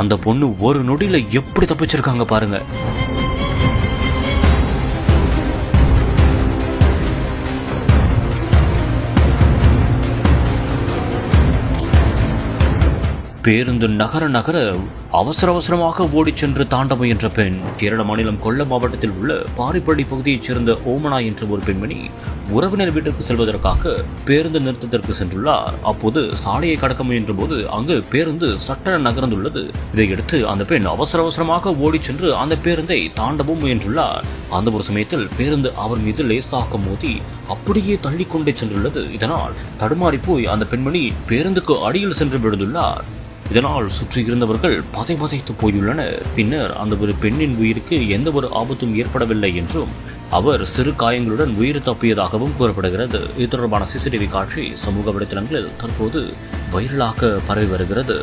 அந்த பொண்ணு ஒரு நொடியில எப்படி தப்பிச்சிருக்காங்க பாருங்க. பேருந்து நகர நகர அவசரமாக ஓடிச் சென்று தாண்ட முயன்ற பெண். கேரள மாநிலம் கொல்லம் மாவட்டத்தில் உள்ள பாரிப்பள்ளி பகுதியைச் சேர்ந்த ஓமனா என்ற ஒரு பெண்மணி உறவினர் வீட்டிற்கு செல்வதற்காக பேருந்து நிறுத்தத்திற்கு சென்றுள்ளார். அப்போது சாலையை கடக்க முயன்ற போது அங்கு பேருந்து சட்டென நகர்ந்துள்ளது. இதையடுத்து அந்த பெண் அவசரமாக ஓடிச் சென்று அந்த பேருந்தை தாண்டவும் முயன்றுள்ளார். அந்த ஒரு சமயத்தில் பேருந்து அவர் மீது லேசாக மோதி அப்படியே தள்ளிக்கொண்டே சென்றுள்ளது. இதனால் தடுமாறி போய் அந்த பெண்மணி பேருந்துக்கு அடியில் சென்று விழுந்துள்ளார். இதனால் சுற்றி இருந்தவர்கள் பதைத்து போயுள்ளனர். பின்னர் அந்த ஒரு பெண்ணின் உயிருக்கு எந்த ஒரு ஆபத்தும் ஏற்படவில்லை என்றும் அவர் சிறு காயங்களுடன் உயிர் தப்பியதாகவும் கூறப்படுகிறது. இது தொடர்பான சிசிடிவி காட்சி சமூக வலைதளங்களில் தற்போது வைரலாக பரவி வருகிறது.